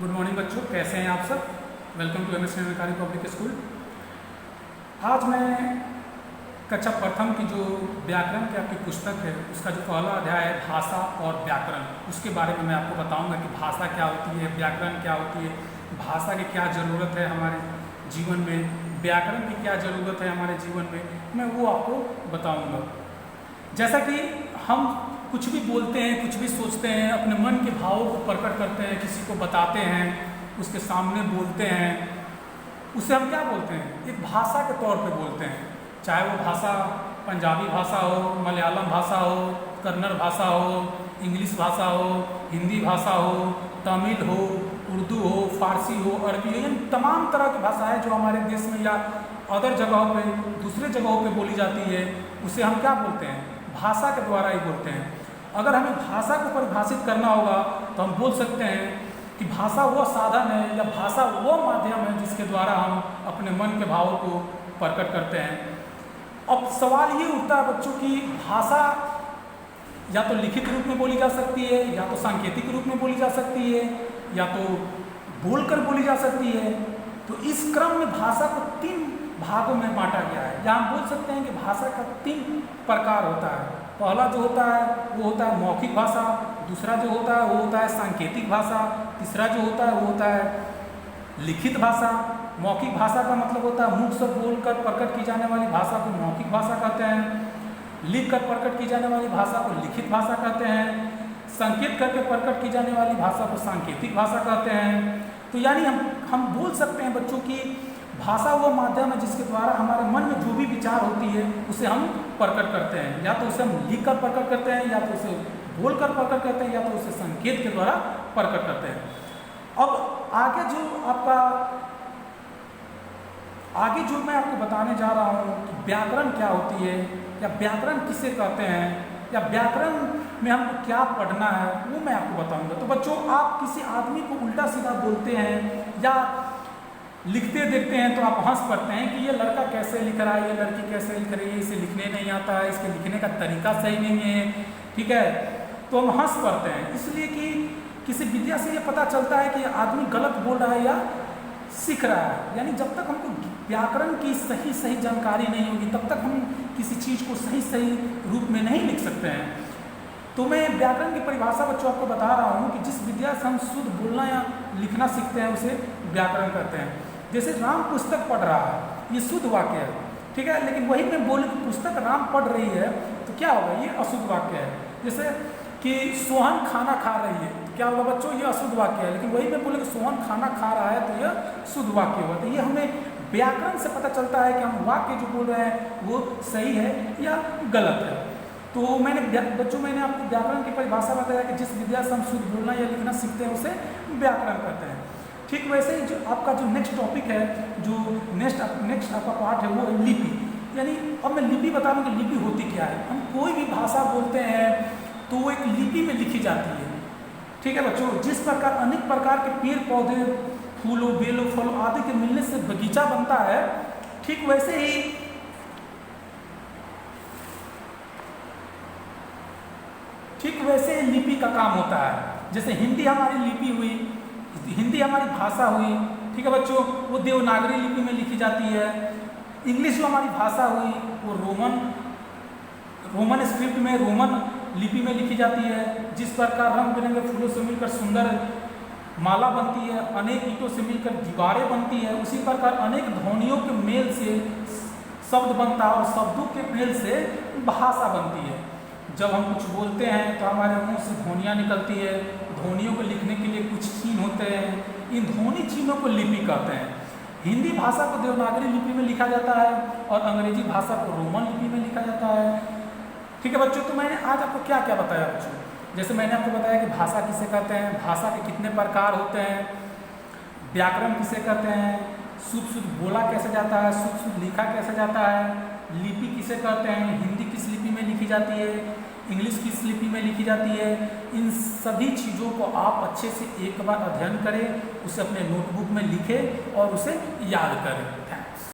Good morning बच्चों, कैसे हैं आप सब। Welcome to MS Nirankari public school. आज मैं कक्षा प्रथम की जो व्याकरण की आपकी पुस्तक है उसका जो पहला अध्याय है भाषा और व्याकरण, उसके बारे में मैं आपको बताऊंगा कि भाषा क्या होती है, व्याकरण क्या होती है, भाषा की क्या ज़रूरत है हमारे जीवन में, व्याकरण की क्या ज़रूरत है हमारे जीवन में, मैं वो आपको बताऊँगा। जैसा कि हम कुछ भी बोलते हैं, कुछ भी सोचते हैं, अपने मन के भावों को प्रकट करते हैं, किसी को बताते हैं, उसके सामने बोलते हैं, उसे हम क्या बोलते हैं, एक भाषा के तौर पे बोलते हैं। चाहे वो भाषा पंजाबी भाषा हो, मलयालम भाषा हो, कन्नड़ भाषा हो, इंग्लिश भाषा हो, हिंदी भाषा हो, तमिल हो, उर्दू हो, फारसी हो, अरबी हो, इन तमाम तरह की भाषाएं जो हमारे देश में या अदर जगहों पे, दूसरे जगहों पे बोली जाती है, उसे हम क्या बोलते हैं, भाषा के द्वारा ही बोलते हैं। अगर हमें भाषा को परिभाषित करना होगा तो हम बोल सकते हैं कि भाषा वो साधन है या भाषा वो माध्यम है जिसके द्वारा हम अपने मन के भावों को प्रकट करते हैं। अब सवाल ये उठता है बच्चों की, भाषा या तो लिखित रूप में बोली जा सकती है, या तो सांकेतिक रूप में बोली जा सकती है, या तो बोलकर बोली जा सकती है। तो इस क्रम में भाषा को 3 भागों में बांटा गया है, या हम बोल सकते हैं कि भाषा का 3 प्रकार होता है। पहला जो होता है वो होता है मौखिक भाषा, दूसरा जो होता है वो होता है सांकेतिक भाषा, तीसरा जो होता है वो होता है लिखित भाषा। मौखिक भाषा का मतलब होता है मुख से बोलकर प्रकट की जाने वाली भाषा को मौखिक भाषा कहते हैं। लिख कर प्रकट की जाने वाली भाषा को लिखित भाषा कहते हैं। संकेत करके प्रकट की जाने वाली भाषा को सांकेतिक भाषा कहते हैं। तो यानी हम बोल सकते हैं बच्चों की भाषा वो माध्यम है जिसके द्वारा हमारे मन में जो भी विचार होती है उसे हम प्रकट करते हैं, या तो उसे हम लिख कर प्रकट करते हैं, या तो उसे बोल कर प्रकट करते हैं, या तो उसे संकेत के द्वारा प्रकट करते हैं। अब आगे जो मैं आपको बताने जा रहा हूँ कि व्याकरण क्या होती है, या व्याकरण किसे कहते हैं, या व्याकरण में हमको क्या पढ़ना है, वो मैं आपको बताऊंगा। तो बच्चों, आप किसी आदमी को उल्टा सीधा बोलते हैं या लिखते देखते हैं तो आप हंस पड़ते हैं कि ये लड़का कैसे लिख रहा है, ये लड़की कैसे लिख रही है, इसे लिखने नहीं आता है, इसके लिखने का तरीका सही नहीं है, ठीक है, तो हम हंस पड़ते हैं। इसलिए कि किसी विद्या से ये पता चलता है कि आदमी गलत बोल रहा है या सीख रहा है। यानी जब तक हमको व्याकरण की सही जानकारी नहीं होगी तब तक हम किसी चीज़ को सही रूप में नहीं लिख सकते हैं। तो मैं व्याकरण की परिभाषा बच्चों आपको बता रहा हूँ कि जिस विद्या से हम शुद्ध बोलना या लिखना सीखते हैं उसे व्याकरण कहते हैं। जैसे राम पुस्तक पढ़ रहा है, ये शुद्ध वाक्य है, ठीक है, लेकिन वही मैं बोलूँ कि पुस्तक राम पढ़ रही है तो क्या होगा, ये अशुद्ध वाक्य है। जैसे कि सोहन खाना खा रही है, तो क्या होगा बच्चों, ये अशुद्ध वाक्य है। लेकिन वही मैं बोलूँ कि सोहन खाना खा रहा है तो यह शुद्ध वाक्य होगा। तो ये हमें व्याकरण से पता चलता है कि हम वाक्य जो बोल रहे हैं वो सही है या गलत है। तो मैंने आपको व्याकरण की परिभाषा बताया कि जिस विद्या से हम शुद्ध बोलना या लिखना सीखते हैं उसे व्याकरण कहते हैं। ठीक वैसे ही जो आपका जो नेक्स्ट टॉपिक है, जो नेक्स्ट आपका पार्ट है वो है लिपि। यानी अब मैं लिपि बता दूँ कि लिपि होती क्या है। हम कोई भी भाषा बोलते हैं तो वो एक लिपि में लिखी जाती है, ठीक है बच्चों। जिस प्रकार अनेक प्रकार के पेड़ पौधे, फूलों, बेलों, फलों आदि के मिलने से बगीचा बनता है, ठीक वैसे ही लिपि का काम होता है। जैसे हिंदी हमारी लिपि हुई, हिंदी हमारी भाषा हुई, ठीक है बच्चों, वो देवनागरी लिपि में लिखी जाती है। इंग्लिश जो हमारी भाषा हुई वो रोमन स्क्रिप्ट में, रोमन लिपि में लिखी जाती है। जिस प्रकार रंग बिरंगे फूलों से मिलकर सुंदर माला बनती है, अनेक ईंटों से मिलकर दीवारें बनती है, उसी प्रकार अनेक ध्वनियों के मेल से शब्द बनता है और शब्दों के मेल से भाषा बनती है। जब हम कुछ बोलते हैं तो हमारे मुंह से ध्वनियाँ निकलती है। ध्वनियों को लिखने के लिए कुछ चिन्ह होते हैं, इन ध्वनि चिन्हों को लिपि कहते हैं। हिंदी भाषा को देवनागरी लिपि में लिखा जाता है और अंग्रेजी भाषा को रोमन लिपि में लिखा जाता है, ठीक है बच्चों। तो मैंने आज आपको क्या क्या बताया बच्चों, जैसे मैंने आपको बताया कि भाषा किसे कहते हैं, भाषा के कितने प्रकार होते हैं, व्याकरण किसे कहते हैं, शुद्ध बोला कैसे जाता है, शुद्ध लिखा कैसे जाता है, लिपि किसे कहते हैं, हिंदी किस लिपि में लिखी जाती है, इंग्लिश किस लिपि में लिखी जाती है। इन सभी चीज़ों को आप अच्छे से एक बार अध्ययन करें, उसे अपने नोटबुक में लिखें और उसे याद करें।